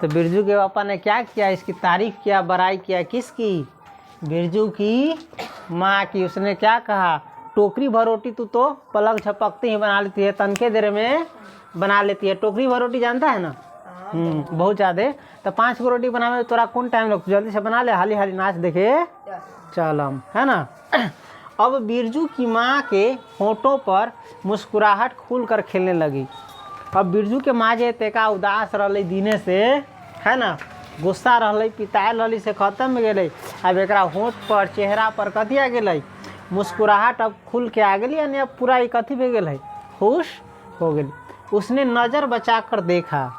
तो बिरजू के पापा ने क्या किया, इसकी तारीफ किया, बड़ाई किया। किसकी? बिरजू की माँ की। उसने क्या कहा, टोकरी भर रोटी तू तो पलक झपकते ही बना लेती है, तनके देर में बना लेती है। टोकरी भर रोटी जानता है ना? बहुत ज़्यादा। तो 5 गो रोटी बनावे तोरा कौन टाइम लगता, जल्दी से बना ले, हाली हाली नाच देखे चलम, है ना। अब बिरजू की माँ के होठों पर मुस्कुराहट खुल कर खेलने लगी। अब बिरजू के माँ जे तेका उदास रही दिने से, है ना, गुस्सा रही, पितायल रही से खत्म गए। अब एक होठ पर चेहरा पर कथी आ गई, मुस्कुराहट अब खुल के आ गई, यानी अब पूरा एक कथी भे गई, खुश हो गई। उसने नज़र बचा कर देखा,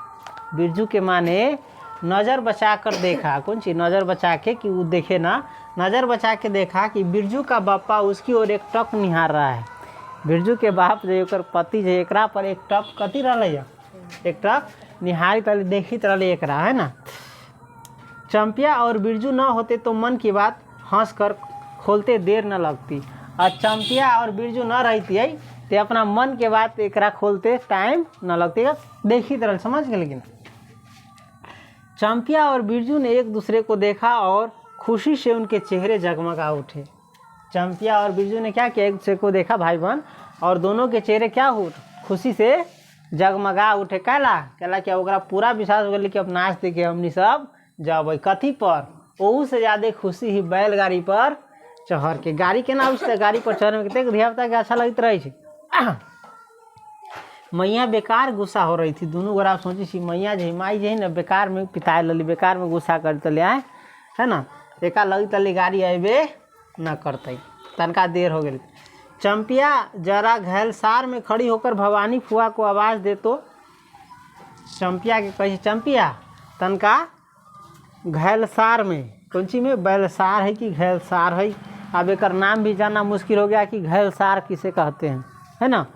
बिरजू के माँ ने नज़र बचा कर देखा। कौन चीज़? नज़र बचा के, कि वो देखे ना, नज़र बचा के देखा कि बिरजू का बापा उसकी ओर एक टक निहार रहा है। बिरजू के बाप जो एक पति जो एकरा पर एक टक कथी रही, एक टक निहारित रही, देखित रही एकरा, है ना। चंपिया और बिरजू न होते तो मन की बात हंस कर खोलते देर न लगती, और चंपिया और बिरजू न रहती है तो अपना मन के बात एकरा खोलते टाइम न लगती, देखित रही। समझ गए? लेकिन चंपिया और बिरजू ने एक दूसरे को देखा और खुशी से उनके चेहरे जगमगा उठे। चंपिया और बिरजू ने क्या किया, एक दूसरे को देखा भाई बहन, और दोनों के चेहरे क्या हो, खुशी से जगमगा उठे। कहला क्या ओकरा पूरा विश्वास हो गया कि अब नाच देखे हमनी सब जब कथी पर, ओहू से ज़्यादा खुशी ही बैलगाड़ी पर चढ़ के। गाड़ी के नाम से गाड़ी पर चढ़ने में कितने धियापुता के अच्छा लगते रहे। मैया बेकार गुस्सा हो रही थी। दोनों गोरा सोची थी मैया जी माई जी ना बेकार में पिताए लली, बेकार में गुस्सा कर तले आए, है ना। एका लगी तले गाड़ी अबे न करते, तनका देर हो गई। चंपिया जरा घैलसार में खड़ी होकर भवानी फुआ को आवाज़ दे तो चंपिया के कही, चंपिया तनका घैलसार में, कौन सी में, बैलसार है कि घैलसार है। अब एक नाम भी जानना मुश्किल हो गया कि घैलसार किसे कहते हैं, है ना।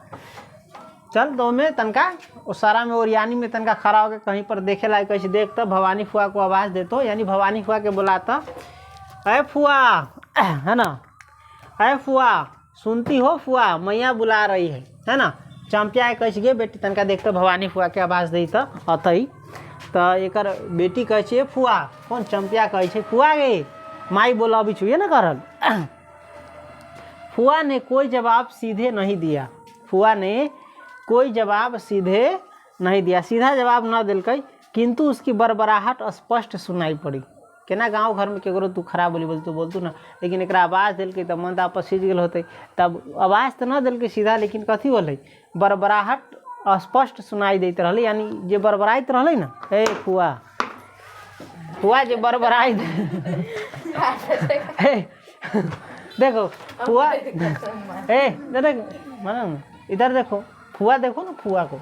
चल दो में तनका उस सारा में ओरियानी में तनका खड़ा होकर कहीं पर देखे लायक कैसे देख तो भवानी फुआ को आवाज़ दे तो, यानी भवानी फुआ के बुलाता, अरे फुआ, है ना, अरे फुआ सुनती हो फुआ, मैया बुला रही है ना। चंपिया कैसे गे बेटी तनका देखते भवानी फुआ के आवाज़ दी तो अतई तो एक बेटी कहे फुआ, कौन? चंपिया कहे फुआ गे माई बोला अभी छुए ना करल। फुआ ने कोई जवाब सीधे नहीं दिया। फुआ ने कोई जवाब सीधे नहीं दिया, सीधा जवाब न दिलकै, किंतु उसकी बरबराहट स्पष्ट सुनाई पड़ी। केना गांव घर में केकरो तू खराब बोली तो बोलतू ना, लेकिन एक आवाज़ दिलकै तो मन तो आपस सीझ गल होते। तब आवाज़ तो न दिलकै सीधा, लेकिन कथी बोले, बरबराहट स्पष्ट सुनाई देते रहले, यानी जे बरबराइत रहले ना, ए फुआ, फुआ जे बरबराइत देखो फुआ, देख मानो इधर देखो फुआ, देखो ना फुआ को,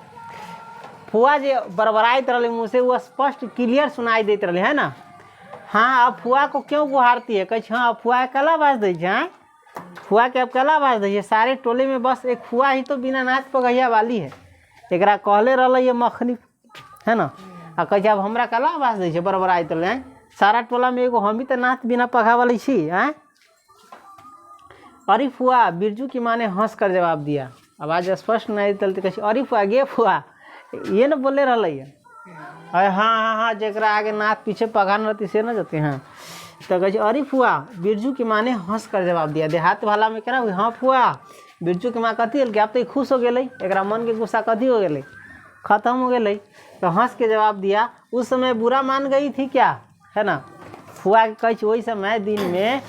फुआ जे बरबराइत रहले मुँह से, वो स्पष्ट क्लियर सुनाई देते रहले, है ना। हाँ, अब फुआ को क्यों गुहारती है, कहे हाँ फुआ कला आवाज़ दी है, फुआ के अब कला आवाज़ दी है। सारे टोले में बस एक फुआ ही तो बिना नाच पगैया वाली है, एकरा कहले रहले ये मखनी, है ना। आ कहे अब हमरा कला आवाज़ दी है बरबराइत रहले, सारा टोला में एगो हम ही तो नाच बिना पगा वाली छी हैं। अरे फुआ, बिरजू की माँ ने हंस कर जवाब दिया। आवाज़ स्पष्ट नहीं चलती, कैसे अरे फुआ गे फुआ, ये न बोले रहले है, अरे हाँ हाँ हाँ, जरा आगे नाथ पीछे पगान रहती से न जाते हैं। तो कहे अरे फुआ, बिरजू की माँ ने हंस कर जवाब दिया। देहात वाला में कह हाँ फुआ, बिरजू की माँ कथी हल कि आप तो खुश हो गए, एक मन के गुस्सा कथी हो गए, खत्म हो गए। तो हंस के जवाब दिया, उस समय बुरा मान गई थी क्या, है ना। फुआ के कहे वही समय दिन में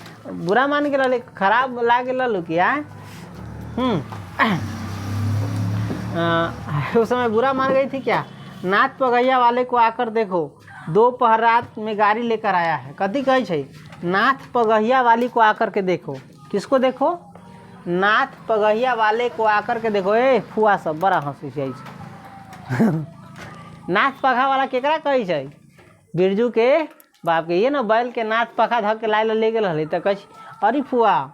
बुरा मान के रहे, खराब लागे लू क्या, उस समय बुरा मान गई थी क्या। नाथ पगैया वाले को आकर देखो, दोपहर रात में गाड़ी लेकर आया है। कथी कहे छै, नाथ पगहिया वाली को आकर के देखो। किसको देखो, नाथ पगहिया वाले को आकर के देखो। ए फुआ सब बड़ा हंसी छै। नाथ पगा वाला केकरा कहे छै, बिरजू के बाप के। ये ना बैल के नाथ पखा धक के लाए ले गए रहे, तो कहे अरे फुआ,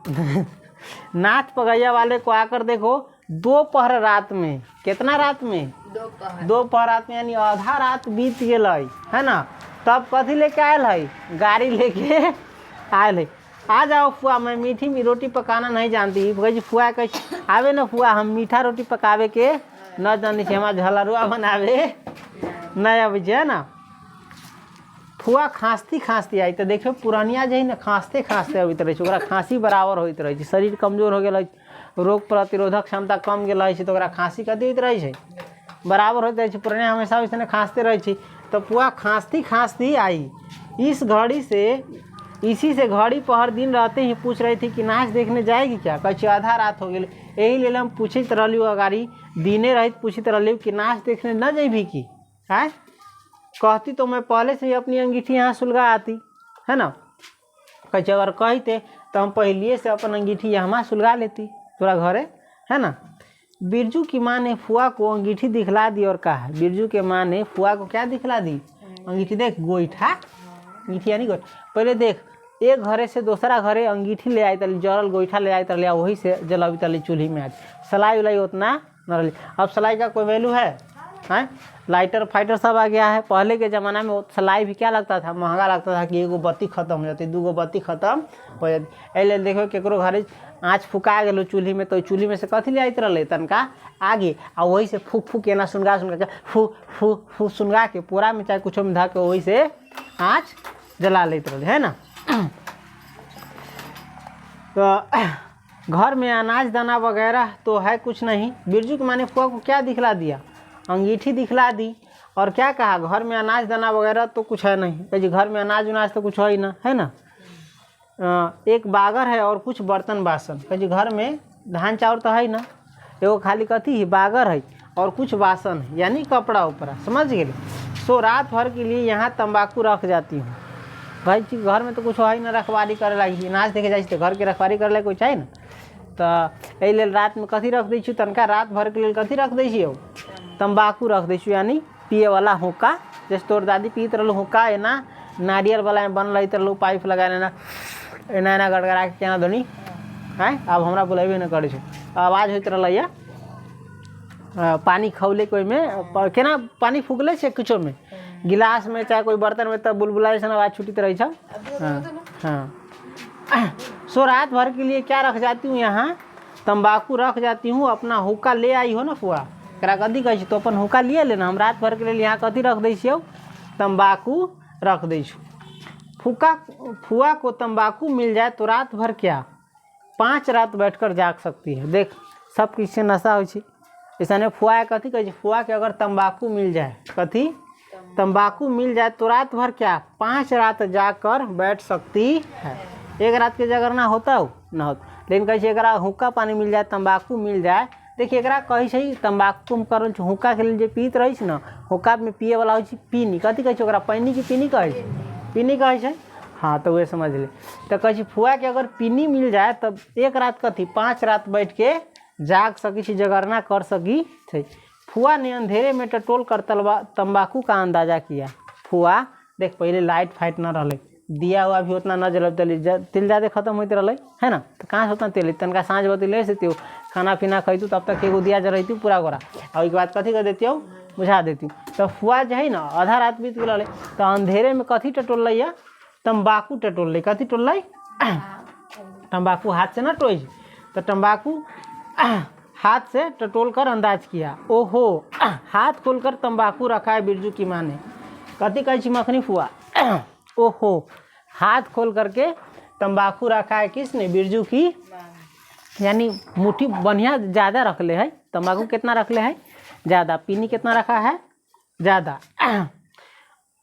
नाथ पगैया वाले को आकर देखो, दोपहर रात में। कितना रात में, दोपहर रात में, यानी आधा रात बीत गए, है ना। तब कथी लेके आयल है, गाड़ी लेके आयल है। आ जाओ फुआ, मैं मीठी रोटी पकाना नहीं जानती। कहे फुआ कहे आवे ना फुआ, हम मीठा रोटी पकावे के न जानी, हमारा झलरुआ बनावे नहीं अभी है ना फुआ खांसती खांसती आई तो देखियो पुरानिया जे ना खांसते खांसते अभी रहे ओकरा खांसी बराबर होइत रहे, शरीर कमजोर हो गया, रोग प्रतिरोधक क्षमता कम गेल है तो ओकरा खांसी कथी होइत रहे बराबर होइत रहे। पुरानिया हमेशा वैसे खांसते रहे तो फुआ खांसती खांसती आई इस घड़ी से, इसी से घड़ी पहर दिन रहते ही पूछ रही थी कि नाच देखने जाएगी क्या। कहे आधा रात हो गई, यही ले हम पूछत रही अगाड़ी दिने रही पूछत रही कि नाच देखने न जेबी की है। कहती तो मैं पहले से ही अपनी अंगीठी यहाँ सुलगा आती है ना। कहे अगर कहते तो हम पहले से अपन अंगीठी यहाँ सुलगा लेती थोड़ा घरे है ना। बिरजू की माँ ने फुआ को अंगीठी दिखला दी और कहा, बिरजू के माँ ने फुआ को क्या दिखला दी, अंगीठी देख गोईठा, अंगीठी यानी गोईठा। पहले देख एक घरे से दूसरा घरे अंगीठी ले आई तली, जरल गोईठा ले आई तली, वही से जलावी तली चूल्ही में आज। सलाई उलाई उतना न रही। अब सलाई का कोई वैल्यू है? लाइटर फाइटर सब आ गया है। पहले के ज़माना में सलाई भी क्या लगता था, महंगा लगता था कि एगो बत्ती खत्म हो जाती, दूगो बत्ती खत्म हो जाती। एल देखो केकरो घरे आँच फुका गलो चूल्ही में तो चूल्ही में से कथी ले आते रहे तनका आगे आ वही से फूक फूक के ना सुनगा सुनगा के फू फू फू सुनगा के पूरा में चाहे कुछ में धा के वही से आँच जला लेते रहे है ना। तो घर में अनाज दाना वगैरह तो है कुछ नहीं। बिरजू की माँ ने फुआ को क्या दिखला दिया, अंगीठी दिखला दी और क्या कहा घर में अनाज दाना वगैरह तो कुछ है नहीं। कहे घर में अनाज उनाज तो कुछ है ही ना है ना। एक बागर है और कुछ बर्तन बासन। कहे घर में धान चावल तो है ना, एगो खाली कथी है बागर है और कुछ बासन है यानी कपड़ा उपड़ा, समझ गए। सो रात भर के लिए यहाँ तंबाकू रख जाती हूँ। भाई घर में तो कुछ है ना, रखवारी करे लगी, नाच देखे जाए तो घर के रखवारी करे कोई चाहिए ना। तो यही रात में कथी रख दी तनका, रात भर के लिए कथी रख दी तंबाकू रख दी यानी पिए वाला हुक्का। जैसे तोर दादी पीत रहो हुक्का है ना, नारियल वाला में बन रही तो पाइप लगा लेना एना एना गड़गड़ा के केना धोनी है। अब हमरा बुलेबे न करे आवाज होते रही पानी खौले कोई में केना पानी फूकले से कुछो में गिलास में चाहे कोई बर्तन में तब बुलबुला जैसा आवाज छूटित रही। हाँ सो रात भर के लिए क्या रख जाती हूँ यहाँ, तंबाकू रख जाती हूँ। अपना हुक्का ले आई हो ना फुआ, करा कथी कहे तो अपन हुक्का लिए लेना। हम रात भर के लिए यहाँ कथी रख दी तंबाकू रख दी। फुआ को तंबाकू मिल जाए तो रात भर क्या 5 रात बैठकर जाग सकती है। देख सब किससे नशा हो ऐसा फुआ कथी कहे, फुआ के अगर तंबाकू मिल जाए, कथी तंबाकू मिल जाए तो रात भर क्या 5 रात जाकर बैठ सकती है। एक रात के जागरना होता हो न होता, लेकिन कहे एक हुक्का पानी मिल जाए, तंबाकू मिल जाए। देखिए एक कहे तंबाकू में कर हुक्का के लिए पीत रही ना, हुक्का में पिए वाला हो पीनी, कथी कहे पैनी की पीनी कहे, पीनी कहे। हाँ तो वे समझ ले। तो कहे फुआ के अगर पीनी मिल जाए तब एक रात कथी 5 रात बैठ के जाग सकी, जगरना कर सकी थे। फुआ ने अंधेरे में टटोल कर तंबाकू का अंदाजा किया। फुआ देख पहले लाइट फाइट न रहे, दिया हुआ भी उतना न जल तेल ज़्यादा खत्म होते रहे है ना। तो कहाँ से उतना तेल तनका साँझ बती ले सकती हो, खाना पीना खैतू तब तक एगो दिया जलती पूरा गोरा और उसके बाद कथी कर देती हो बुझा देती हूँ। तो फुआ जो है ना आधा रात बीत गए तो अंधेरे में कथी टटोल रही, तंबाकू टटोल रही। कथी टोल रही तंबाकू हाथ से ना टोई, तो तंबाकू हाथ से टटोल कर अंदाज किया। ओहो हाथ खोलकर तंबाकू रखा है बिरजू की माँ ने। कथी कही मखनी फुआ, ओहो हाथ खोल करके तंबाकू रखा है किसने, बिरजू की, यानी मुट्ठी बढ़िया ज़्यादा रख ले है। तंबाकू कितना रख ले है ज़्यादा, पीनी कितना रखा है ज़्यादा।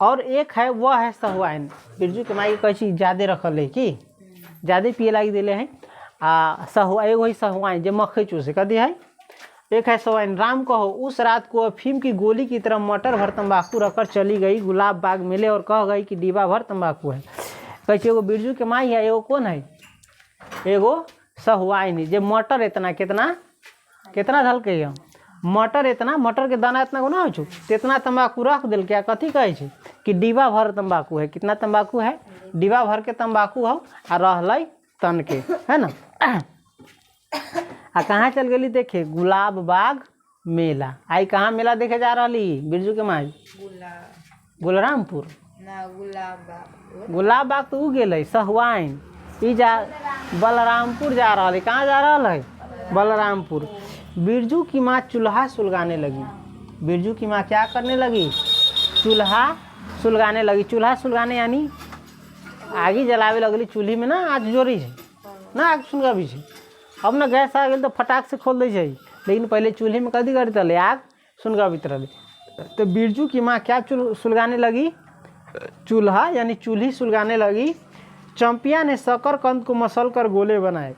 और एक है वह है सहुआइन, बिरजू के माई कही ज़्यादा रखल है कि ज़्यादा पिए लगी दिले हैं। सहुआ एगो ही सहुआइन जो मक्खी चूसे कदी है, एक है सहुआइन। राम कहो उस रात को अफीम की गोली की तरह मटर भर तंबाकू रखकर चली गई गुलाब बाग मिले और कह गई कि डिब्बा भर तंबाकू है। कहे एगो बिरजू के माई है, एगो कौन है, एगो सहुआइन है। जो मटर इतना कितना कितना धल के मटर इतना, मटर के दाना इतना गुना हो इतना तंबाकू रख दिल क्या, कथी कहे कि डिब्बा भर तंबाकू है। कितना तंबाकू है, डिब्बा भर के तंबाकू हो आ रहल तन के है ना। आ कहाँ चल गई देखे, गुलाब बाग मेला। आई कहाँ मेला देखे जा रही बिरजू के माई, गुलरामपुर ना, गुलाब बाग तो उ गेल सहुआइन, ई जा बलरामपुर जा रहा है। कहाँ जा रहा है, बलरामपुर। बिरजू की माँ चूल्हा सुलगाने लगी। बिरजू की माँ क्या करने लगी, चूल्हा सुलगाने लगी। चूल्हा सुलगाने यानी आगी जलावे लगली चूल्ही में ना, आग जोड़ी है ना, आग सुलगा भी है। अब ना गैस आ गई तो फटाक से खोल दी है, लेकिन पहले चूल्हे में कथी करते रहे, आग सुलगावित रहे। तो बिरजू की माँ क्या सुलगाने लगी, चूल्हा यानी चूल्ही सुलगाने लगी। चंपिया ने शकरकंद को मसल कर गोले बनाए।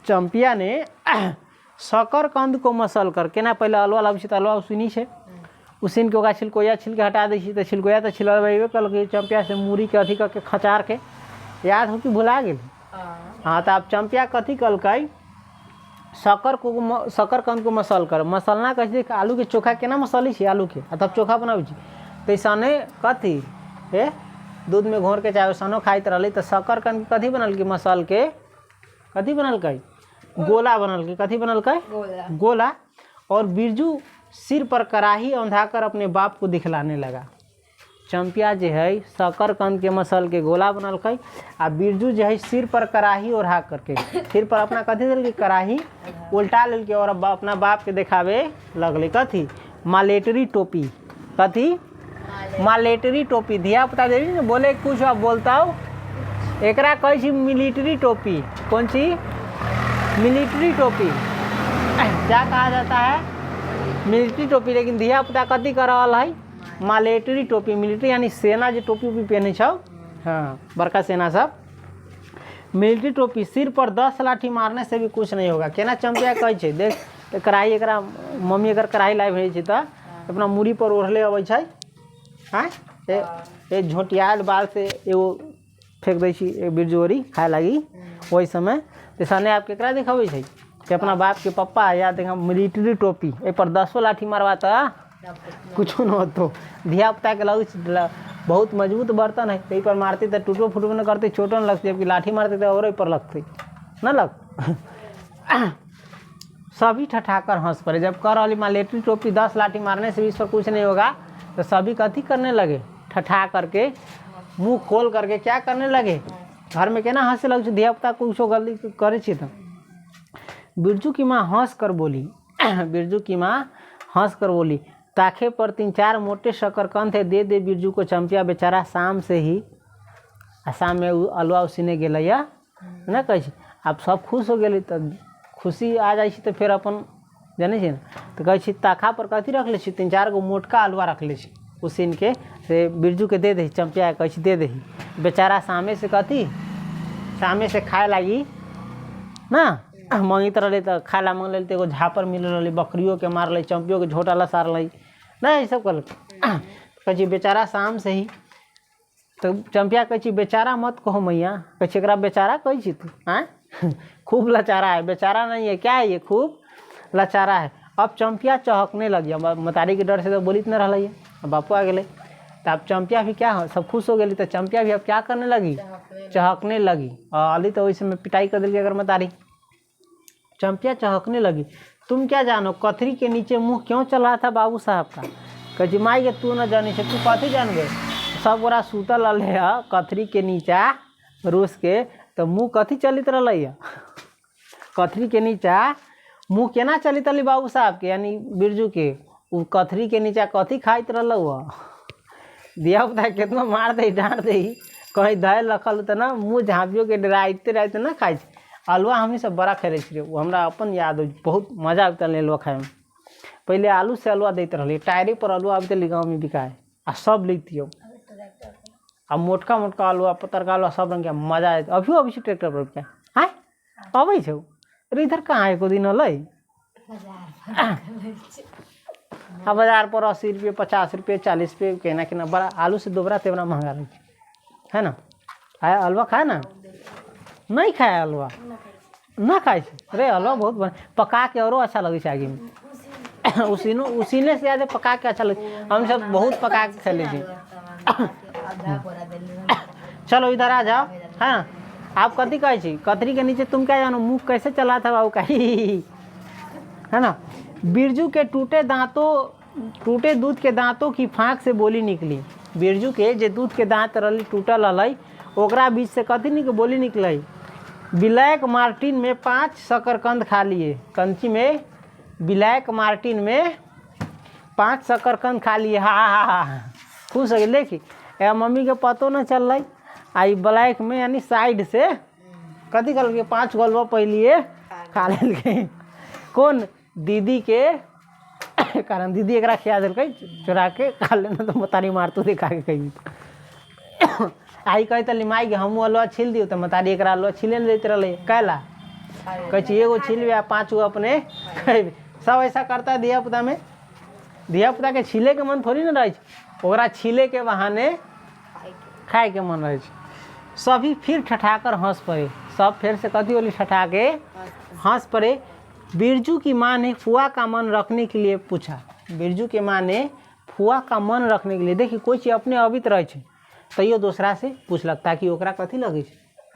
चंपिया ने शकरकंद को मसल कर केना पहले अलवा लाबे छै, अलवा उसीनी छै, उसीन के ओकरा छिलकोया छिल के हटा दै छी, तो छिलकोया तो छिलबेबे कल चंपिया से मूड़ी के अथी करके खचार के, याद हो कि भुला गेल। हाँ तो अब चंपिया कथी कलकै, शकरकंद को मसल कर। मसलना कैसे, आलू के चोखा केना मसली छी, आलू के तब चोखा बनाबै छी, तो सने कथी ए दूध में घोर के चाहे सनो खाइत रहलै। तो शकरकंद के कथी बनल के मसल के कथी बनलकै, गोला बनलकै। कथी बनलकै, गोला। और बिरजू सिर पर कढ़ाई औंधाकर अपने बाप को दिखलाने लगा। चंपिया जो है शकरकंद के मसल के गोला बनलकै, आ बिरजू जो है सिर पर कढ़ाई ओढ़ा करके, सिर पर अपना कथी दिल कढ़ाई उल्टा लेलकै और अपना बाप के दिखावे लगले। कथी, मालेटरी टोपी। कथी, मालेटरी टोपी। धिया पुता देवी ने बोले कुछ अब बोलता हो, एकरा कहै छी मिलिट्री टोपी। कौन सी, मिलिट्री टोपी क्या कहा जाता है, मिलिट्री टोपी। लेकिन धिया पुता कथी कर रहा है, मालेटरी टोपी। मिलिट्री यानी सेना जो टोपी उपी पहने छौ, हाँ बड़का सेना सब। मिलिट्री टोपी, सिर पर 10 लाठी मारने से भी कुछ नहीं होगा। केना चंपिया कहै छै, देख कढ़ाई एकरा मम्मी अगर कढ़ाई लाए भेज छै तो अपना मूड़ी पर ओढ़ले अबै छै। हाँ ए झोटियाल बाल से एगो फेंक दै छी बिरजोरी खाए लगी। वही समय तो सने आप केकरा दिखाबै छै कि अपना बाप के पप्पा, या देखा मिलिट्री टोपी, ए पर 10 लाठी मारवाता कुछ न होतो। धिया पुता के लग बहुत मजबूत बर्तन है, यही पर मारते तो टूटो फूटो न करते, चोटो न लगती, जबकि लाठी मारते तो और पर लगती न लग। सभी ठठाकर हंस पड़े। जब कर वाली मालेटरी टोपी 10 लाठी मारने से भी इस पर कुछ नहीं होगा, तो सभी कथी करने लगे, ठठा करके मुंह खोल करके क्या करने लगे, घर में केना हंसे लगे। धिया पुता कुछ गलती करे छी तो बिरजू की माँ हंस कर बोली, बिरजू की माँ हंस कर बोली, ताखे पर 3-4 मोटे शकरकंद थे, दे दे बिरजू को। चंपिया बेचारा शाम से ही, शाम में अलवा उसीने गेलै या ना कहै छी। अब सब खुश हो गेलै, तो खुशी आ जाइ छी तो फिर अपन जाने छी ना, तो कहै छी ताखा पर कथी रख ले छी, 3-4 गो मोटका अलवा रख ले छी, उसीन के से बिरजू के दे दे। चंपिया कहै छी दे दे। बेचारा सामे से कथी, सामे से खाए लगी ना, मांगित रहे तो खाए ला मांग ले, एगो झापर मिल रही, बकरियों के मार ले, चंपियों के झोटा लसार ली ना, ये सब कर। कह बेचारा शाम से ही, तो चंपिया कह बेचारा मत कहो मैया, कह बेचारा कही तू, हाँ खूब लचारा है, बेचारा नहीं है, क्या है ये, खूब लचारा है। अब चंपिया चहकने लगी, मतारी के डर से तो बोलित न रहा है, अब बापू आ गए। तो अब चंपिया भी क्या हो, सब खुश हो गई, तो चंपिया भी अब क्या करने लगी, चहकने लगी। अली तो वैसे में पिटाई कर दिली अगर मतारी। चंपिया चहकने लगी। तुम क्या जानो कथरी के नीचे मुंह क्यों चल रहा था बाबू साहब का। कह माई के तू न जानी से, तू कथी जान गए, सब गोरा सूतल रहे कथरी के नीचा रूस के, तो मुँह कथी चलित रहा, कथरी के नीचा मुँह केना चलित रही बाबू साहब के, यानी बिरजू के। उ कथरी के नीचा कथी खाइत रहा हुआ, दिया पुता कितना मार दे डांट दे, कहीं धैल रखल तो ना मुँह झाँपियो के डराइते रहते ना खाई। अलुआ हमी सब बड़ा खेले छे, वो हमरा अपन याद हो, बहुत मजा आता अलुआ खाए में। पहले आलू से अलुआ देते रहे, टायरे पर अलुआ आते गाँव में बिकाए, आ सब लेती हो। आ मोटका मोटका अलुआ, पतरका अलुआ, सब रंग के मजा आए। अभी अभी से ट्रैक्टर पर क्या है अबै छौ, अरे इधर कहाँ एको दिन अलै, हाँ बाजार पर 80 रुपये, 50 रुपये, 40 रुपये, कहना कि ना बड़ा आलू से दोबरा तेवरा महंगा रही है ना। आया अलुआ खाए ना, नहीं खाया अलुआ ना खाए, अरे अलुआ बहुत बन पका के औरो अच्छा लगे आगे में। उसीने से ज़्यादा पका के अच्छा लगे, हम सब बहुत पका के खेले थे। चलो इधर आ जाओ, है ना। आप कथी कहे छी, कथरी के नीचे तुम क्या जानो मुँह कैसे चला था बाबू का, है ना। बिरजू के टूटे दूध के दांतों की फाँक से बोली निकली। बिरजू के जे दूध के दांत रही टूटल रही, ओकरा बीच से कथी निकल बोली निकल, ब्लैक मार्टिन में 5 शकरकंद खा लिए। कंची में, ब्लैक मार्टिन में 5 शकरकंद खा लिए। हा हा हा, खुश हो गई। देखी या मम्मी के पतो न चल रही आई ब्लैक में यानी साइड से कथी कर के 5 गोलवा पहलिए खा ले। कौन दीदी के कारण दीदी एक खिया दिल चुरा के खा लेना तो मतारी मारतू देखा के कही आई कही तो लिमाई के हम अलुआ छील दियो तो मतारी एक अलुआ छीले देते रहे कैला कहे एगो छील 5 गो अपने सब ऐसा करता है धियापुता में। धियापुता के छीले के मन थोड़ी ना रहे छीले के बहाने खाए के मन रहे। सभी फिर ठठाकर हंस पड़े। सब फिर से कथी बोली ठठा के हंस पड़े। बिरजू की माँ ने फुआ का मन रखने के लिए पूछा। बिरजू के माँ ने फुआ का मन रखने के लिए देखी कोई चीज अपने अबित रहे तैयो दूसरा से पूछलक ताकि ओकरा कथी लगे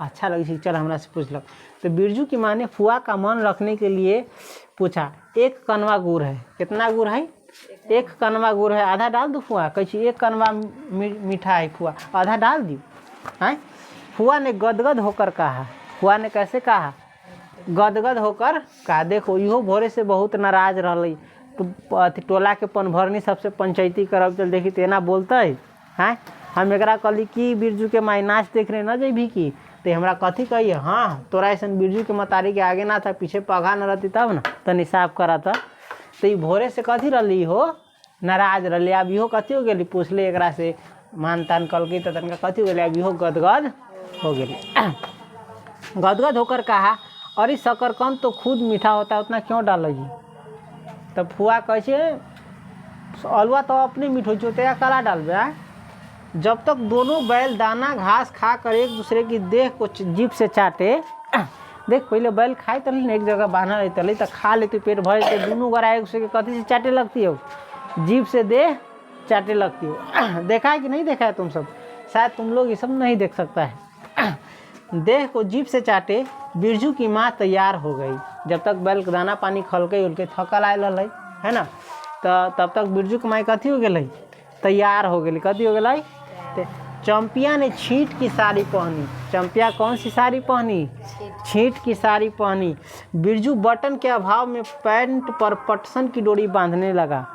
अच्छा लगे चल हमरा से पूछलक। तो बिरजू की माँ ने फुआ का मन रखने के लिए पूछा। 1 कनवा गुड़ है। कितना गुड़ है? 1 कनवा गुड़ है। आधा डाल दो फुआ। कही 1 कनवा मीठा है फुआ आधा डाल दी है। फुआ ने गदगद होकर कहा। फुआ ने कैसे कहा? गदगद होकर कहा। देखो इहो भोरे से बहुत नाराज रही तो अथी टोला के पनभरनी सबसे पंचायती करब चल देखी तेना बोलते हैं। हम एकरा कहली कि बिरजू के माई नाच देखने न जेबी की तो हमरा कथी कहिए हाँ तोरा ऐसा बिरजू के मतारी के आगे ना था पीछे पगा न रहती तब ना तनी साफ करा था। तो ये भोरे से कथी रही हो नाराज रही। अब इहो कथी हो गई पूछले एकरा से मान तान कल के तो तनका कथी हो गई अब इहो गदगद हो गई। गदगद होकर कहा अरे शकरकंद तो खुद मीठा होता है उतना क्यों डालेगी? तब फुआ कैसे अलुआ तो अपने मीठ हो या कला डालबे। जब तक दोनों बैल दाना घास खा कर एक दूसरे की देह को जीभ से चाटे। देख पहले बैल खाए तो नहीं एक जगह बांधा रहती तो खा लेती पेट भर के दोनों गड़ा एक दूसरे के कथी से चाटे लगती हो जीभ से देह चाटे लगती हो। देखा है कि नहीं देखा है तुम सब? शायद तुम लोग ये सब नहीं देख सकता है। देह को जीभ से चाटे बिरजू की माँ तैयार हो गई। जब तक बैल दाना पानी खल के उनके थकल आए रही है ना तो तब तक बिरजू की माँ कथी हो गई तैयार हो गई। कथी हो गई? चंपिया ने छींट की साड़ी पहनी। चंपिया कौन सी साड़ी पहनी? छींट की साड़ी पहनी। बिरजू बटन के अभाव में पैंट पर पटसन की डोरी बांधने लगा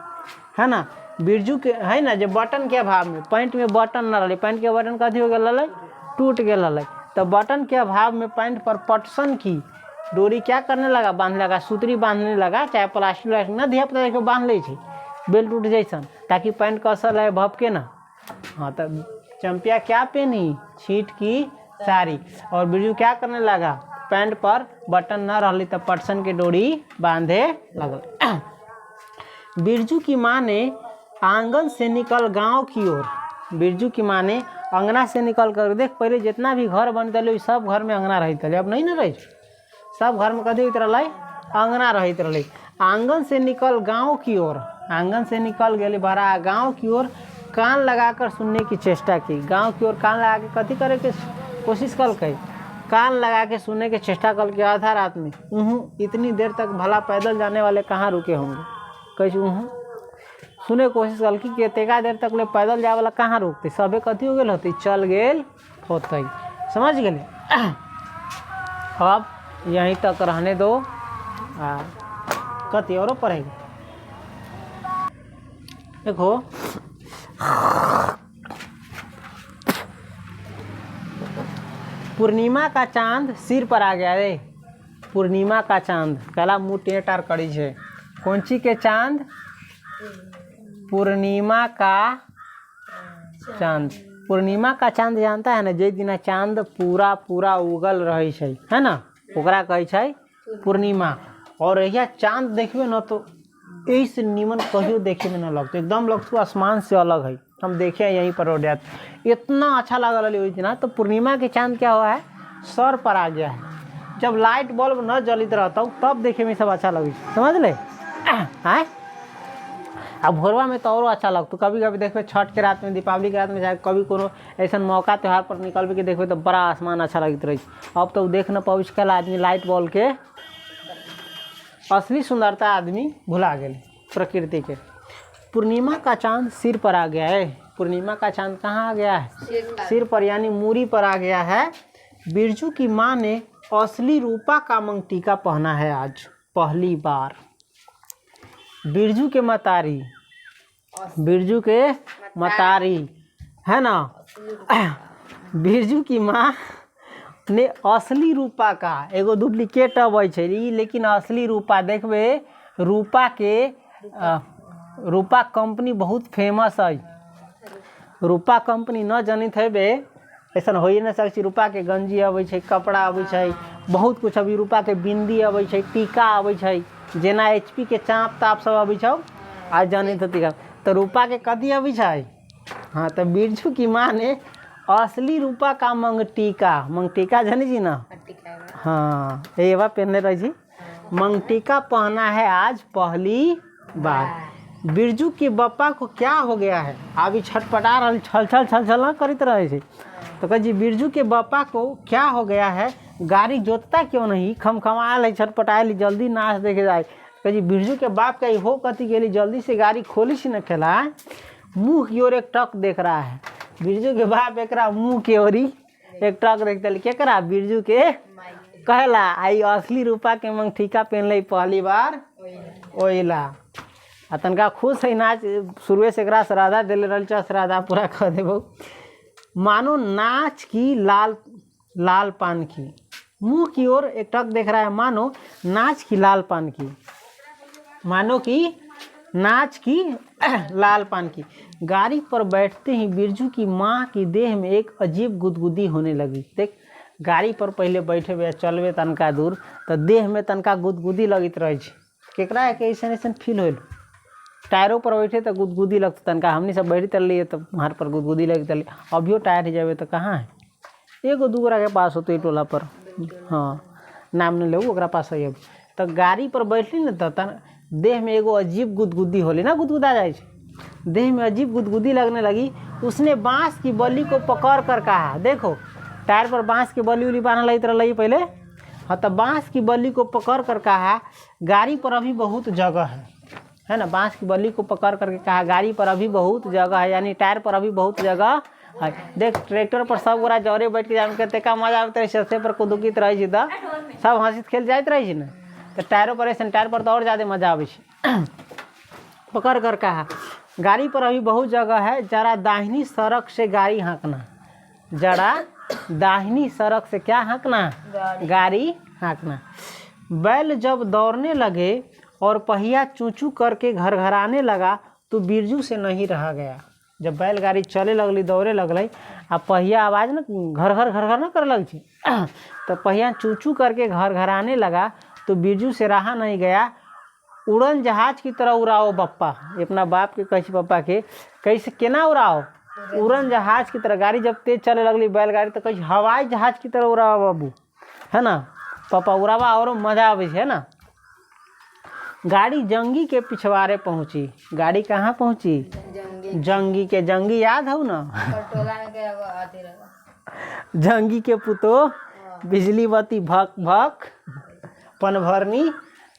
है ना। बिरजू के है ना जब बटन के अभाव में पैंट में बटन न रही पैंट के बटन कथी हो गई टूट गए तो बटन के अभाव में पैंट पर पटसन की डोरी क्या करने लगा बांधने लगा सूतरी बांधने लगा चाहे प्लास्टिक न धिया पुता देखो बांध ले बेल्ट उठ जैसन ताकि पैंट का असर है भपके ना। हाँ तो चंपिया क्या पहनी? छींट की साड़ी। और बिरजू क्या करने लगा पैंट पर बटन न रही तो पटसन के डोरी बांधे लगल। बिरजू की माँ ने आंगन से निकल गांव की ओर। बिरजू की माँ ने अंगना से निकल कर देख पहले जितना भी घर बनते रहे सब घर में अंगना रहते अब नहीं ना रही सब घर में कथी होते रहे अंगना रहते रहे। आंगन से निकल गांव की ओर। आंगन से निकल गए बड़ा गांव की ओर कान लगाकर सुनने की चेष्टा की। गांव की ओर कान लगा के कथी करे के कोशिश कल के कान लगा के सुनने की चेष्टा कल के आधा रात में इतनी देर तक भला पैदल जाने वाले कहाँ रुके होंगे कैसे सुने कोशिश कल कि तेका देर तक ले पैदल जाए वाला कहाँ रुकते सबे कथी हो गए होती चल गेल होते समझ गए। अब यहीं तक रहने दो कथी और पढ़ेगा देखो। पूर्णिमा का चांद सिर पर आ गया रे। पूर्णिमा का चांद कला मुँह टेटार करी है। कौन ची के चांद? पूर्णिमा का चांद। पूर्णिमा का चांद जानता है ना जे दिन चांद पूरा पूरा उगल रही है ना ओकरा कहे छै पूर्णिमा। और यह चांद देखबे न तो ऐसे नीमन कहियो देखे में न लगते एकदम लगता आसमान से अलग है। हम देखे यहीं पर रोड इतना अच्छा लगा रही ना। तो पूर्णिमा के चांद क्या हुआ है सर पर आ गया है। जब लाइट बल्ब न जलित रहता तब देखे में सब अच्छा लगे समझ ले है। अब भोरवा में तो और अच्छा लगता कभी कभी देखो छठ के रात में दीपावली के रात में चाहे कभी कोनो ऐसा मौका त्यौहार पर निकल के देखो तो बड़ा आसमान अच्छा लगत रही। अब तो देख न पाओ कल आदमी लाइट बॉल के असली सुंदरता आदमी भुला गए प्रकृति के। पूर्णिमा का चांद सिर पर आ गया है। पूर्णिमा का चांद कहाँ आ गया है? सिर पर यानी मूरी पर आ गया है। बिरजू की माँ ने असली रूपा का मंगटीका पहना है आज पहली बार। बिरजू के मतारी मतारी, है ना। बिरजू की माँ ने असली रूपा का एगो डुप्लीकेट अबै छै, लेकिन असली रूपा देखबे रूपा के रूपा कंपनी बहुत फेमस है। रूपा कंपनी न जनित हेबे ऐसा हो ही न सकै। रूपा के गंजी अबै छै, कपड़ा अबै छै, बहुत कुछ। अभी रूपा के बिंदी अबै छै, टीका अबै छै, जेना HP के चाँप ताप सब अबै छौ आज जनित हती का। तो रूपा के कथी अबै छै। हाँ, तो बिरजू की माँ ने असली रूपा का मंगटीका जानी जी ना। हाँ, ये बात पहनने रही जी। मंगटीका पहना है आज पहली बार। बिरजू के बप्पा को क्या हो गया है, अभी छटपटा रहा, छल छल छल छल ना करित रहे थे। तो कह जी बिरजू के बप्पा को क्या हो गया है, गाड़ी जोतता क्यों नहीं, खमखमायल है, छटपटायल, जल्दी नाच देखे जाए। कह जी बिरजू के बाप का हो कथी के लिए जल्दी से गाड़ी खोली सी न खेला, मुँह की ओर एक टक देख रहा है। बिरजू के बाप एक मुँह की ओर एक टक देखते क्या करा, बिरजू के कहला आई असली रूपा के मंगटीका पहन ले पहली बार ओइला। आ तनका खुश है नाच, शुरुए से एकरा श्राद्धा दिले रहल, श्राद्धा पूरा कर देबो। मानो नाच की लाल पान की, मुंह की ओर एक टक देख रहा है, मानो नाच की लाल पान की, मानो कि नाच की लाल पान की। गाड़ी पर बैठते ही बिरजू की माँ की देह में एक अजीब गुदगुदी होने लगी। देख, गाड़ी पर पहले बैठे हुए चलबे तनका दूर तो देह में तनका गुदगुदी लगित रहे। केकरा है कि ऐसा ऐसा फील होल, टायरों पर बैठे तो गुदगुदी लगता तनका, हमने सब बैठी तल लिए तो वहाँ पर गुदगुदी लगी तल। अभियो टायर ही जाए तो कहाँ है, एगो दूगरा के पास होते टोला पर, हाँ नाम नहीं ले ओकरा पास है। अब तो गाड़ी पर बैठली न तो देह में एगो अजीब गुदगुदी होली ना, गुदगुदा जाए, देह में अजीब गुदगुदी लगने लगी। उसने बांस की बल्ली को पकड़ कर कहा, देखो टायर पर बांस की बल्ली उली बांधल रही पहले। हाँ, तो बांस की बल्ली को पकड़ कर कहा गाड़ी पर अभी बहुत जगह है ना। बांस की बल्ली को पकड़ करके कहा गाड़ी पर अभी बहुत जगह है, यानी टायर पर अभी बहुत जगह है। देख ट्रैक्टर पर सब गोरा जौरे बैठ के जाम कहते का मजा आते रहे, सस्ते पर कुदुकित रही तो सब हंसित खेल जाते रही ना। तो टायरों पर ऐसा, टायर पर तो और ज़्यादा मजा आवे। पकड़ कर कहा गाड़ी पर अभी बहुत जगह है, जरा दाहिनी सड़क से गाड़ी हाँकना, जरा दाहिनी सड़क से क्या हाँकना, गाड़ी हाँकना। बैल जब दौड़ने लगे और पहिया चूचू करके घर घर आने लगा तो बिरजू से नहीं रहा गया। जब बैलगाड़ी चले लगली, दौड़े लगल, आ पहिया आवाज़ ना घर घर ना कर लग छी, तो पहिया चूचू करके घर घर आने लगा तो बिरजू से रहा नहीं गया। उड़न जहाज की तरह उड़ाओ बप्पा, अपना बाप के कही पप्पा के कैसे केना उड़ाओ, उड़न जहाज की तरह। गाड़ी जब तेज चले लगली बैलगाड़ी तो कही हवाई जहाज की तरह उड़ाओ बाबू, है ना पापा उड़ावा और मजा आवे है ना। गाड़ी जंगी के पिछवाड़े पहुंची। गाड़ी कहाँ पहुंची, जंगी के, जंगी याद हो ना, जंगी के पुतो बिजली बत्ती भक भक पन भरनी,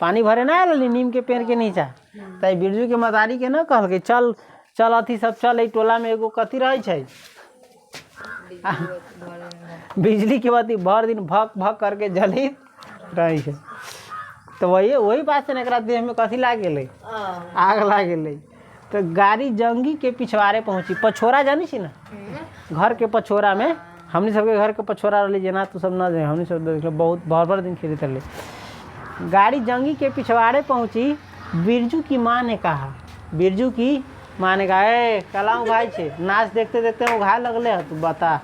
पानी भरे ना आल नीम के पेड़ के नीचा। तो बिरजू के मदारी के ना कहल के चल चल अथी सब चल, टोला में एगो कथी रहे छै बिजली के बत्ती भर दिन भक भक करके जलित रहे छै। तो वही बात से एकरा देह में कथी लाग गेलै, आग लाग गेलै। तो गाड़ी जंगी के पिछवाड़े पहुंची। पछोरा जानी छी ना, घर के पछोरा में, हमनी सबके घर के पछोरा रही जेना तू सब ना जाए, हमनी सब बहुत भर दिन खेलते रहे। गाड़ी जंगी के पिछवाड़े पहुंची। बिरजू की माँ ने कहा, बिरजू की माँ ने कहा ए कलाऊ भाई छे, नाच देखते देखते उघाए लगले है, तू बता।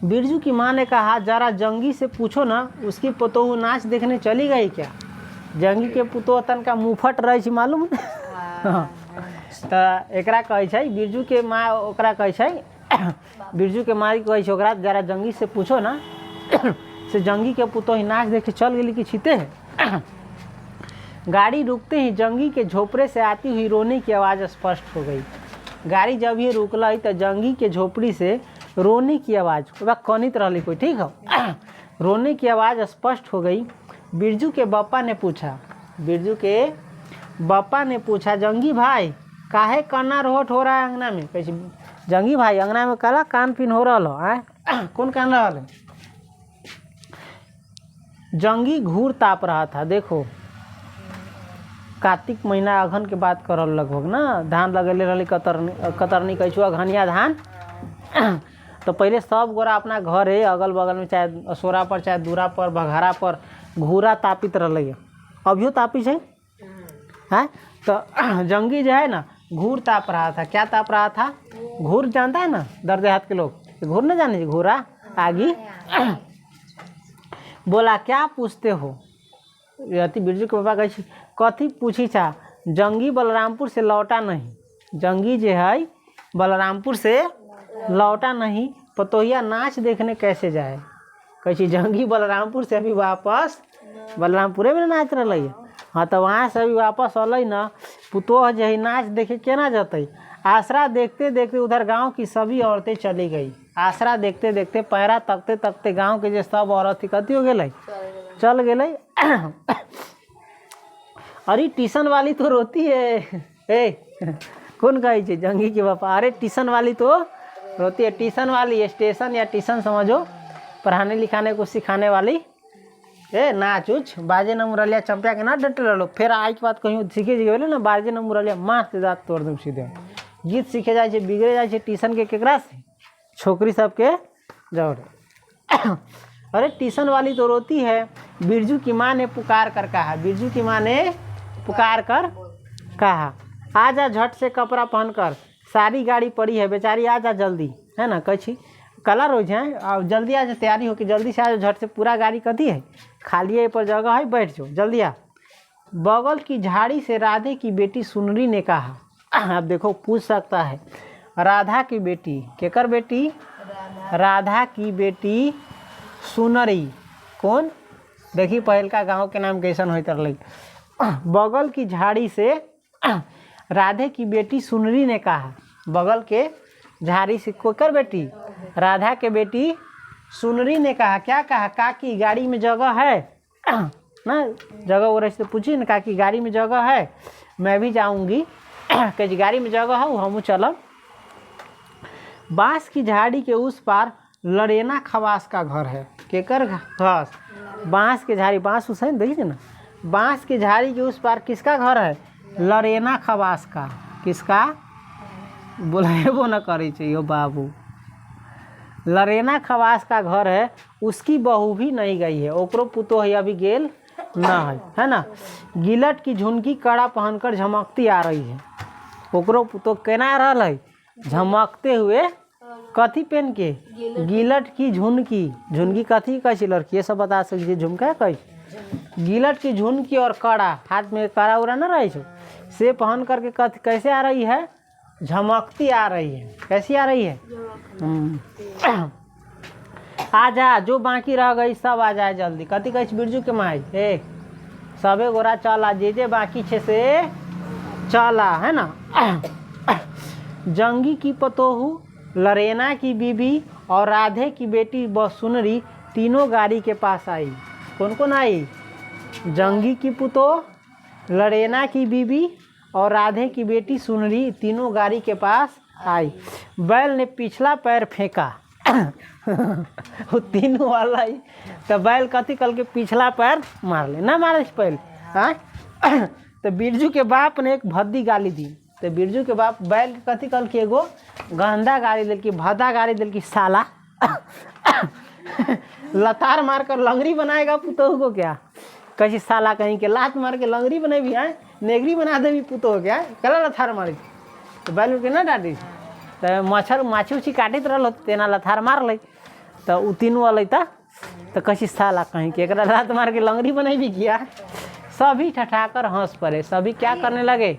बिरजू की माँ ने कहा जरा जंगी से पूछो ना, उसकी पुतोहू नाच देखने चली गई क्या। जंगी के पुतोह तनका मुँहफट रहे छै मालूम। तो एकरा कहे छै बिरजू के माँ, ओकरा कहे छै बिरजू के माँ कहे छै ओकरा जरा जंगी से पूछो ना से जंगी के पुतोह नाच देखे चल गई कि छिते है। गाड़ी रुकते ही जंगी के झोपड़े से आती हुई रोने की आवाज़ स्पष्ट हो गई। गाड़ी जब ये रुकल तो जंगी के झोपड़ी से रोने की आवाज़, वह कनित रही कोई, ठीक है, रोने की आवाज़ स्पष्ट हो गई। बिरजू के बप्पा ने पूछा, बिरजू के बप्पा ने पूछा जंगी भाई काहे काना रोहट हो रहा है अंगना में। कैसे जंगी भाई अंगना में काला कान पिन हो रहा है, कौन कान रहा है। जंगी घूर ताप रहा था। देखो कार्तिक महीना अघन के बात करल लगभग ना, धान लगेले रही कतरनी कैचुआ घनिया धान। तो पहले सब गोरा अपना घरे अगल बगल में चाहे असोरा पर चाहे दूरा पर बघारा पर घूरा तापित रही, अभियो तापी है। तो जंगी जो है ना घूर ताप रहा था। क्या ताप रहा था? घूर जानता है ना, दर्द हाथ के लोग घूर न जाने, घूरा आगी। बोला क्या पूछते हो? यति बिरजू के पापा कही कथी पूछी छा? जंगी बलरामपुर से लौटा नहीं। जंगी जो है बलरामपुर से लौटा नहीं, पतोहिया नाच देखने कैसे जाए? कही जंगी बलरामपुर से अभी वापस बलरामपुरे में नाच रही है। हाँ तो वहाँ से अभी वापस अल न, पुतोह जो है नाच देखे केना जतई? आसरा देखते देखते उधर गांव की सभी औरतें चली गई। आसरा देखते देखते पैरा तकते तकते गांव के जो सब औरत थी कथी हो गई? चल गई। अरे ट्यूशन वाली तो रोती है। कौन कही छे? जंगी के पापा। अरे ट्यूशन वाली तो रोती है। ट्यूशन वाली स्टेशन या ट्यूशन समझो, पढ़ाने लिखाने को सिखाने वाली। नाच उच बाजे न मुरलिया चंपिया के ना डटे रहो। फिर आज के बाद कहीं सीखे बोले ना बाजे न मुरलिया माँ के दाँत तोड़ दूँ सीधे। गीत सीखे जाए बिगड़े जाए ट्यूशन के केकरा से? छोकरी सबके जौरे। अरे ट्यूशन वाली तो रोती है। बिरजू की माँ ने पुकार कर कहा, बिरजू की माँ ने पुकार कर कहा, आजा झट से कपड़ा पहनकर, सारी गाड़ी पड़ी है बेचारी, आजा जल्दी, है ना? कही कला रोज है और जल्दी आ जा, तैयारी हो कि जल्दी से आ जाओ, झट से पूरा गाड़ी कथी है खाली है, पर जगह है, बैठ जाओ जल्दी आ। बगल की झाड़ी से राधे की बेटी सुनरी ने कहा। अब देखो पूछ सकता है राधा की बेटी, केकर बेटी? राधा की बेटी सुनरी। कौन? देखी पहल का गांव के नाम कैसन होते रही। बगल की झाड़ी से राधे की बेटी सुनरी ने कहा। बगल के झाड़ी से कोकर बेटी? राधा के बेटी सुनरी ने कहा। क्या कहा? काकी गाड़ी में जगह है ना? जगह वो रही से पूछी ना, काकी गाड़ी में जगह है? मैं भी जाऊंगी। कही गाड़ी में जगह है, हम चलब। बांस की झाड़ी के उस पार लड़ेना खवास का घर है। केकर घास? बांस की झाड़ी, बांस हुसैन देखिए ना, बांस की झाड़ी के उस पार किसका घर है? लड़ेना खवास का। किसका? बुलाएबो न करे चाहिए बाबू। लड़ेना खवास का घर है, उसकी बहू भी नहीं गई है, ओकरो पुतो है अभी गेल न है ना? गिलट की झुनकी कड़ा पहनकर झमकती आ रही है। ओकरो पुतो केना रहा है? झमकते हुए। कथी पहन के? गिलट की झुनकी। झुनकी कथी कैसी लड़की? ये सब बता सकती, झुमका कैसे? गिलट की झुनकी और कड़ा, हाथ में कड़ा उड़ा न रही छो, से पहन करके कथी कैसे आ रही है? झमकती आ रही है। कैसी आ रही है? आजा, जो बाकी रह गई सब आ जाए जल्दी। कथी कह बिरजू के माई? सबे गोरा चला, जे बाकी छे से चला, है ना? जंगी की पतोहू, लरेना की बीबी और राधे की बेटी सुनरी तीनों गाड़ी के पास आई। कौन कौन आई? जंगी की पुतोह, लरेना की बीबी और राधे की बेटी सुनरी तीनों गाड़ी के पास आई। बैल ने पिछला पैर फेंका। वो तीनों वाला ही तो बैल कथी कल के पिछला पैर मार ले ना, मारे पहले। हाँ तो बिरजू के बाप ने एक भद्दी गाली दी। तो बिरजू के बाप बैल के कथी कल के एगो गंदा गाली दिल की, भद्दा गाली दिल की, साला लतार मार कर लंगड़ी बनाएगा पुतोह को क्या? कहीं साला कहीं के लात मार के लंगड़ी बनेबी है, नेगरी बना देवी पुतोह क्या? कला लथार मारी तो बैल के ना डाटी। तो मच्छर माछी उछी काटित रहा तेना लथार मार ले। तो उ तीनों अल तो कहीं साला कहीं के लात मार के लंगड़ी बनेबी किया? सभी ठठाकर हंस पड़े। सभी क्या करने लगे?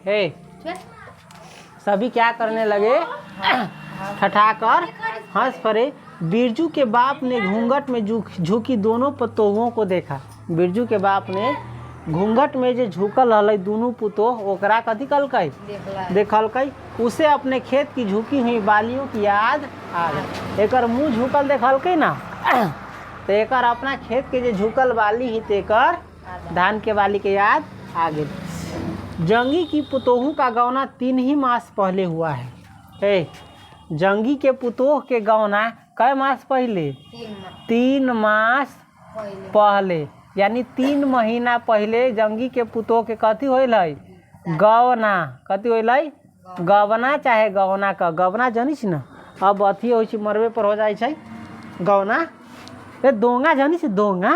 सभी क्या करने लगे? ठठाकर हंस पड़े। बिरजू के बाप ने घूंघट में झुकी दोनों पतोहों को देखा। बिरजू के बाप ने घूंघट में जो झुकल हल दोनों पुतोह ओकरा कथी कलकै? देखलकै। उसे अपने खेत की झुकी हुई बालियों की याद आ गई। एकर मुँह झुकल देखलकै ना, तो एकर अपना खेत के जो झुकल बाली ही तेकर धान के बाली के याद आ गई। जंगी की पुतोहू का गौना 3 ही मास पहले हुआ है। जंगी के पुतोह के गौना कै मास पहले? 3 मास पहले, यानी 3 महीना पहले जंगी के पुतोह के कथी होल है? गवना कथी होलै गवना चाहे गवना का गवना जानी छी ना अब अथी होइ छै मरबे पर हो जाइ छै गवना ए दोंगा जानी छी दोंगा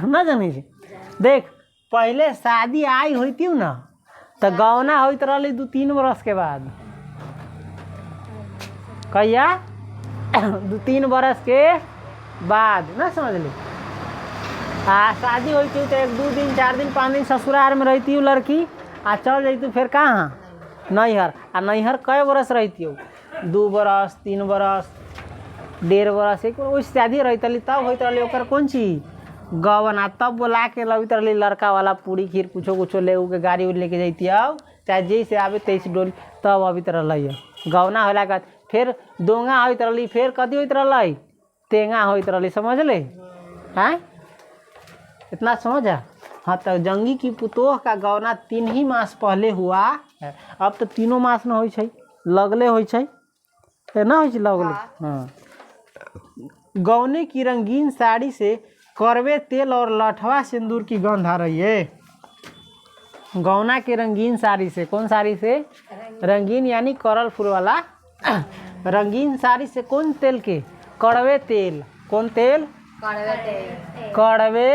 ना जानी छी देख पहले शादी आई होती ना तो गवना होइत रही 2-3 बरस के बाद कहिया 2-3 बरस के बाद ना समझली शादी होती तो 1-2 दिन 4 दिन 5 दिन ससुराल में रहती हूँ लड़की आ चल जैतू फिर कहाँ नैहर आ नैहर कई बरस रहती हो 2 बरस 3 बरस 1.5 बरस एक वैसे शादी रहती तब होते रही ओकर कौन चीज गवना तब बोला के लवित रही लड़का वाला पूरी खीर कुछो ले के गाड़ी उड़ी लेके जैती आओ चाहे जैसे आवे तैसे डोली तब अभी तरह लैया गवना होला के फिर दोंगा होइत रही फिर कथी होइत रही तेंगा होइत रही समझ ले हैं इतना समझा हाँ तो जंगी की पुतोह का गवना 3 ही मास पहले हुआ है अब तो 3 मास में हो लगले हो ना हो लगले हाँ गौने की रंगीन साड़ी से करवे तेल और लठवा सिंदूर की गंध आ रही है गौना के रंगीन साड़ी से कौन साड़ी से रंगीन यानी करल फूल वाला रंगीन साड़ी से कौन तेल के कड़वे तेल कौन तेल कड़वे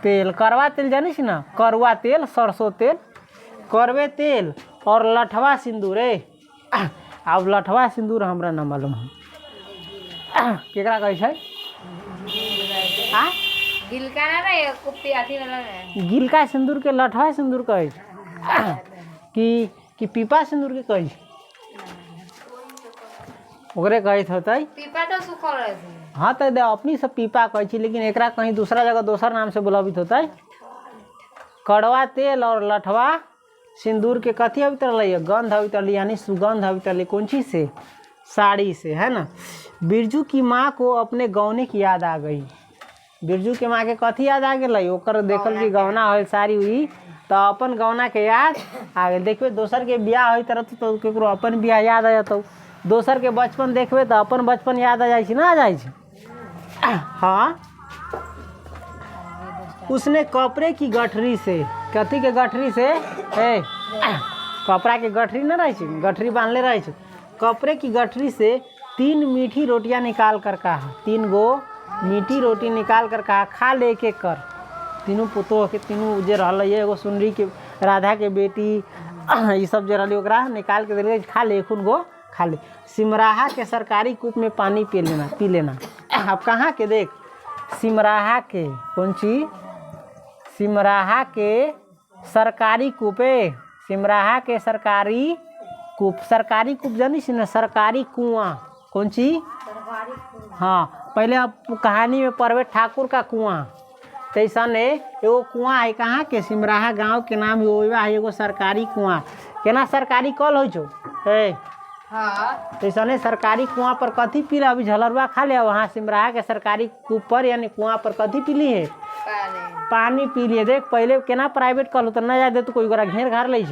तेल करवा तेल जानी छी ना करुआ तेल सरसों तेल करवे तेल और लठवा सिंदूर अब लठवा सिंदूर हमरा न मालूम है केकरा कहै छै गिलका सिंदूर के लठवा सिंदूर कहे कि पीपा सिंदूर के कहे ओकरे कहत होतै पीपा तो सुखल रहे हाँ तो दे अपनी सब पीपा कहे छी लेकिन एकरा कहीं दूसरा जगह दोसर नाम से बुलावित होता है कड़वा तेल और लठवा सिंदूर के कथी अवित रही गंध अवित रही यानी सुगंध अवित रही कौन चीज से साड़ी से है ना बिरजू की माँ को अपने गौने की याद आ गई बिरजू के माँ के कथी याद आ गई ओकर देखल कि गौना हो साड़ी हुई तो अपन गौना के याद आ गई देखबे दोसर के ब्याह होइत रहते तो केकरो अपन ब्याह याद आ जाता दोसर के बचपन देखबे तो अपन बचपन याद आ जाए ना आ जाए हाँ उसने कपड़े की गठरी से कथी के गठरी से कपड़ा के गठरी न रहे गठरी बांधले रहे कपड़े की गठरी से 3 मीठी रोटियां निकाल कर कहा 3 गो मीठी रोटी निकाल कर कहा खा ले के कर तीनों पुतोह के तीनों जे रही एगो सुनरी के राधा के बेटी ये सब जे रही ओकरा निकाल के दिले खा ले खून गो खा ले सिमराहा के सरकारी कूप में पानी पी लेना अब कहाँ के देख सिमराहा के कौन चीज सिमराहा के सरकारी कूपे सिमराहा के सरकारी कूप जानी सी ना सरकारी कुआं कौन चीज हाँ पहले अब कहानी में पढ़वे ठाकुर का कुआं तैसा ने एगो कुआं है कहाँ के सिमराहा गांव के नाम है एगो सरकारी कुआं केना सरकारी कल हो छो तैसा ने सरकारी कुआं पर कथी पीला अभी झलरवा खा लिया वहाँ सिमराहा के सरकारी कूप पर यानी कुआं पर कथी पीली है पानी पी लिए देख पहले केना प्राइवेट कल तो ना जाए तो कोई गोरा घेर घार ले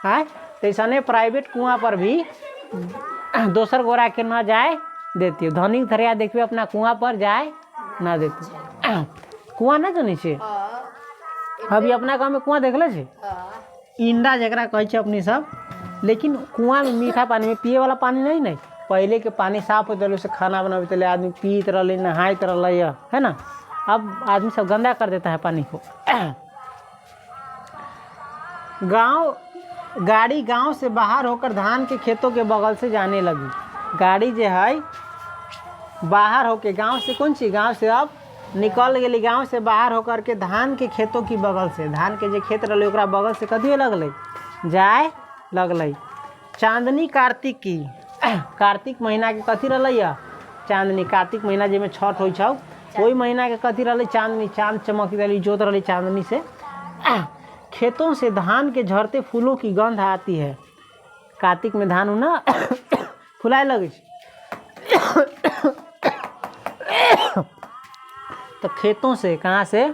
है तैसा ने प्राइवेट कुआं पर भी दोसर गोरा के ना जाए देती धनिक धरिया देखिए अपना कुआं पर जाए ना देती कुआं ना जानी छे अभी अपना गाँव में कुआं देखले छे इंडा जरा कहे अपनी सब लेकिन कुआं में मीठा पानी में पिए वाला पानी नहीं पहले के पानी साफ होते रहे खाना बनाते रहे आदमी पीते रहे नहाते रहे है ना अब आदमी सब गंदा कर देता है पानी को गाड़ी गांव से बाहर होकर धान के खेतों के बगल से जाने लगी गाड़ी जो है बाहर होके गांव से कौन सी गांव से अब निकल गई गांव से बाहर होकर के धान के खेतों की बगल से धान के जो खेत रहे ओकरा बगल से कथी लगल जाए लगल चांदनी कार्तिक की कार्तिक महीना के कथी रही चांदनी कार्तिक महीना जिसमें छठ हो वही महीना के कथी रही चांदनी चांद चमक रही जोत रही चांदनी से खेतों से धान के झड़ते फूलों की गंध आती है कार्तिक में धान ना फुलाए लगे तो खेतों से कहाँ से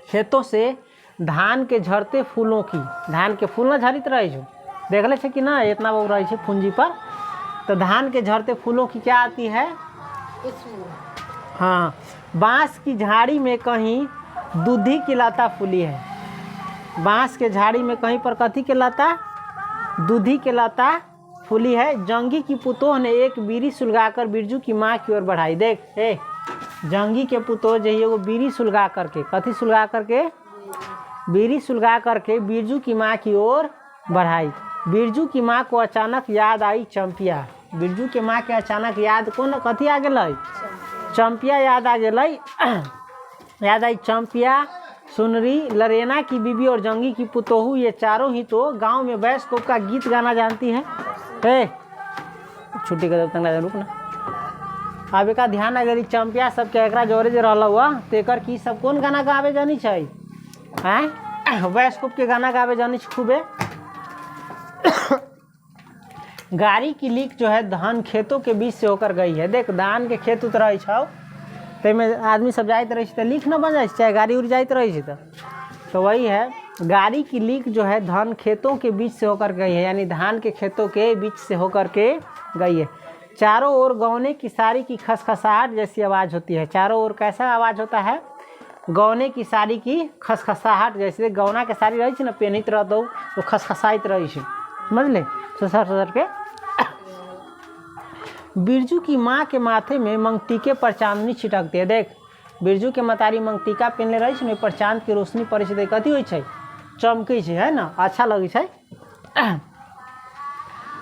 खेतों से धान के झड़ते फूलों की धान के फूल ना झड़ित रहे देख ले कि ना इतना वो रहे पूंजी पर तो धान के झड़ते फूलों की क्या आती है हाँ बांस की झाड़ी में कहीं दूधी की लता फूली है बांस के झाड़ी में कहीं पर कथी के लता, दूधी के लता फूली है। जंगी की पुतोह ने एक बीड़ी सुलगाकर बिरजू की माँ की ओर बढ़ाई। देख जंगी के पुतोह जो है वो बीड़ी सुलगा करके, कथी सुलगा करके, बीड़ी सुलगा करके बिरजू की माँ की ओर बढ़ाई। बिरजू की माँ को अचानक याद आई चंपिया। बिरजू के माँ के अचानक याद कौन कथी आ गई, चंपिया याद आ गई। याद आई चंपिया, सुनरी, लरेना की बीबी और जंगी की पुतोहू, ये चारों ही तो गांव में बैसकोप का गीत गाना जानती हैं। छुट्टी कर तक रुक ना। अब एक ध्यान अगर चंपिया सब के एकरा जोरे जो रहा हुआ तेकर की सब कौन गाना गावे जानी चाहिए, हैं बैसकोप के गाना गावे जानी खूबे। गाड़ी की लीक जो है धान खेतों के बीच से होकर गई है। देख धान के खेत उतर में आदमी सब जाते रहे तो लीक न बन जाए, चाहे गाड़ी उड़ जाते रहे तो वही है। गाड़ी की लीक जो है धान खेतों के बीच से होकर गई है, यानी धान के खेतों के बीच से होकर के गई है। चारों ओर गौने की साड़ी की खसखसाहट जैसी आवाज़ होती है। चारों ओर कैसा आवाज़ होता है, गौने की साड़ी की खसखसाहट जैसे गौना के साड़ी रही ना पहनित रह दो तो खसखसाइत रही, समझ ले ससर ससर के। बिरजू की माँ के माथे में मंगटीके पर चांदनी छिटकती है। देख बिरजू के मतारी मंगटीका पहनले रही पर चांद की रोशनी पड़े से कथी हो चमकै है ना, अच्छा लगे छै।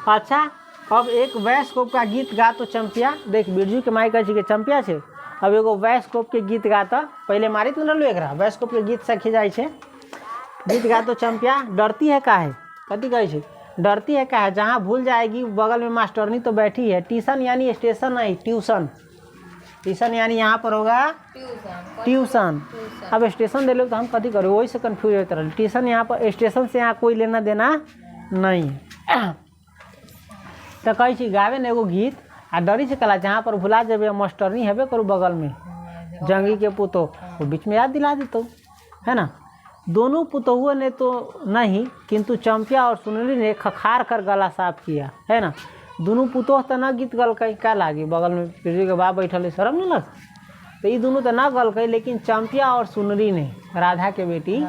अच्छा अब एक बैसकोप का गीत गा तो चंपिया। देख बिरजू के माई कहे चंपिया है, अब एगो बैसकोप के गीत गाता पहले मारित न रहलू एकरा बैसकोप के गीत सखी जाए छे। गीत गा तो चंपिया। डरती है काहे, कथी कहे डरती है काहे, जहाँ भूल जाएगी बगल में मास्टरनी तो बैठी है। ट्यूशन यानी स्टेशन नहीं, ट्यूशन। ट्यूशन यानी यहाँ पर होगा ट्यूशन। अब स्टेशन दे लो तो हम कथी करें, वही से कन्फ्यूज होते रहे। ट्यूशन यहाँ पर स्टेशन से यहाँ कोई लेना देना नहीं है। तो कहे गावे न एगो गीत आ डरी से कला जहाँ पर भुला जब मास्टरनी हेबे करू बगल में जंगी के पुतो वो बीच में याद दिला देते है ना। दोनों पुतहुओं ने तो नहीं किंतु चंपिया और सुनरी ने खखार कर गला साफ किया है ना। दोनों पुतोह तो न गीत गलकै, क्या लागी बगल में बिरजू के बाप बैठल शर्म नहीं लग, तो ये दोनों तो न गलकै, लेकिन चंपिया और सुनरी ने, राधा के बेटी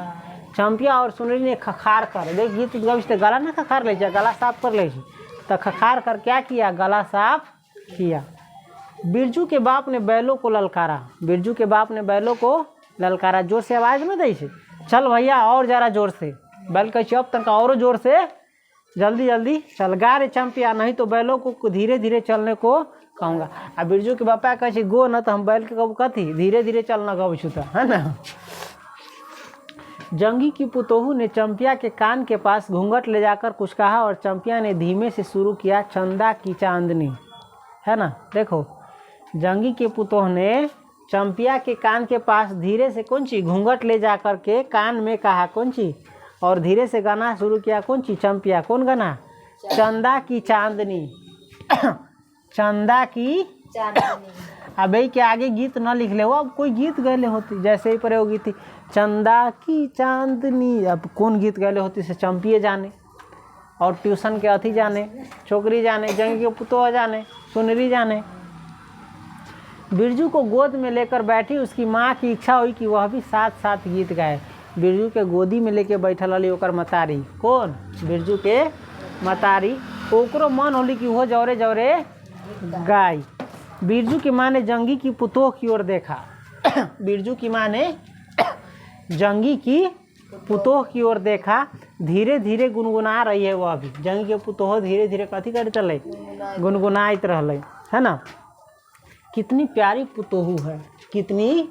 चंपिया और सुनरी ने खखार कर, देख गीत गविष्ट गला ना खखार ले गला साफ कर ले, तो खखार कर क्या किया, गला साफ किया। बिरजू के बाप ने बैलों को ललकारा। बिरजू के बाप ने बैलों को ललकारा। जोर से आवाज़ न दे, चल भैया और ज़रा जोर से। बैल कह अब तक और जोर से, जल्दी जल्दी चल गा रे चंपिया, नहीं तो बैलों को धीरे धीरे चलने को कहूँगा। आ बिरजू के बापा कहे गो न तो हम बैल के कब कथी धीरे धीरे चलना गब छूता है ना। जंगी की पुतोहू ने चंपिया के कान के पास घूंघट ले जाकर कुछ कहा और चंपिया ने धीमे से शुरू किया, चंदा की चांदनी, है ना। देखो जंगी के पुतोह ने चंपिया के कान के पास धीरे से कौन सी घूंघट ले जा कर के कान में कहा कौन सी, और धीरे से गाना शुरू किया कौन सी, चंपिया। कौन गाना, चंदा की चांदनी। चंदा की चांदनी। अब के आगे गीत न लिख ले हो, अब कोई गीत गए होती जैसे ही पर होगी थी चंदा की चांदनी। अब कौन गीत गए होती से चंपिए जाने, और ट्यूशन के अथी जाने, छोकरी जाने, जंगी के पुतोह जाने, सुनरी जाने। बिरजू को गोद में लेकर बैठी उसकी माँ की इच्छा हुई कि वह भी साथ साथ गीत गाए। बिरजू के गोदी में लेके बैठल रही ओकर मतारी। कौन, बिरजू के मतारी। ओकरो मन होली कि वो जौरे जौरे गाय। बिरजू की माँ ने जंगी की पुतोह की ओर देखा। बिरजू की माँ ने जंगी की पुतोह की ओर देखा। धीरे धीरे गुनगुना रही है वो अभी। जंगी के पुतोह धीरे धीरे कथी करते रहे, गुनगुनाइत रहले, है ना। कितनी प्यारी पुतोहू है, कितनी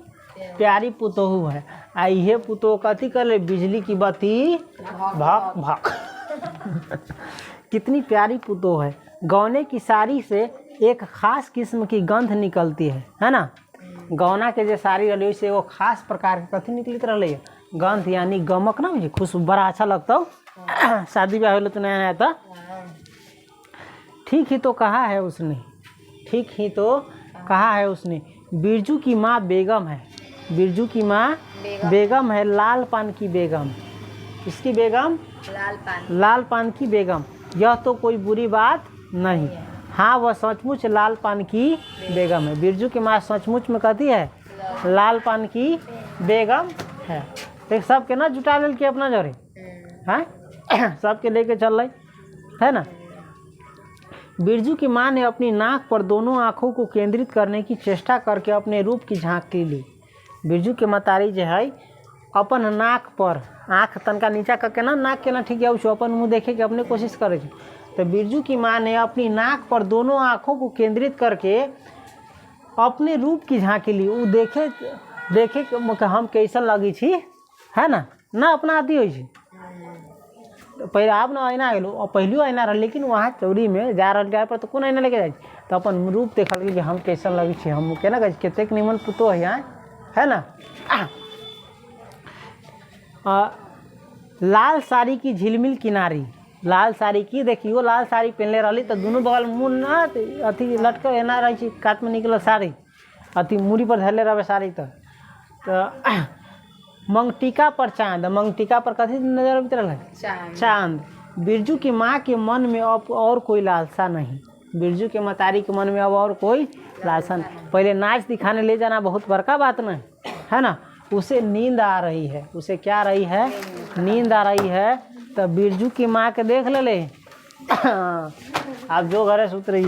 प्यारी पुतोहू है। आ ये पुतोह कथी कर ले, बिजली की बत्ती भक भक। कितनी प्यारी पुतोह है। गौने की साड़ी से एक खास किस्म की गंध निकलती है ना। गौना के जो साड़ी रही से वो खास प्रकार के कथी निकलते रही है, गंध यानी गमक ना, मुझे खुशबू बड़ा अच्छा लगता हो। शादी ब्याह हो तो नया नया था। ठीक ही तो कहा है उसने, ठीक ही तो कहा है उसने। बिरजू की माँ बेगम है। बिरजू की माँ बेगम है, लाल पान की बेगम। इसकी बेगम लाल पान की बेगम। यह तो कोई बुरी बात नहीं। हाँ वह सचमुच लाल पान की बेगम है। बिरजू की माँ सचमुच में कहती है लाल पान की बेगम है। एक सब के ना जुटा लेल के अपना जोरे। हैं सबके लेके चल रही है ना। बिरजू की माँ ने अपनी नाक पर दोनों आँखों को केंद्रित करने की चेष्टा करके अपने रूप की झांकी ली। बिरजू के मतारी जो है अपन नाक पर आँख तनका नीचा करके ना नाक के ना ठीक है उस अपन मुँह देखे के अपने कोशिश करे। तो बिरजू की माँ ने अपनी नाक पर दोनों आँखों को केंद्रित करके अपने रूप की झांकी ली। वो देखे कि हम कैसन लगी छी है ना अपना आती हो। पहले आप ना आईना गेलो और पहलू आईना रह लेकिन वहाँ चौरी में जा रहा जाए पर तो कौन आईना लेके जाए तो अपन रूप देखल कि हम कैसन लगी छी हम केना कहे कतेक निमन पुतो है यहाँ है ना। लाल साड़ी की झिलमिल किनारी लाल साड़ी की देखियो लाल साड़ी पहनले रही तो दोनों बगल मुँह ना अथी लटक एना रही काट में निकल साड़ी अथी मूड़ी पर धरले रहे साड़ी तो मंगटिका पर चांद मंगटिका पर कथी नजर आते रहा चांद। बिरजू की माँ के मन में अब और कोई लालसा नहीं। बिरजू के मतारी के मन में अब और कोई लालसा नहीं। पहले नाच दिखाने ले जाना बहुत बड़का बात नहीं है ना। उसे नींद आ रही है उसे क्या रही है नींद आ रही है। तो बिरजू की माँ के देख ले आप जो घरे सुत रही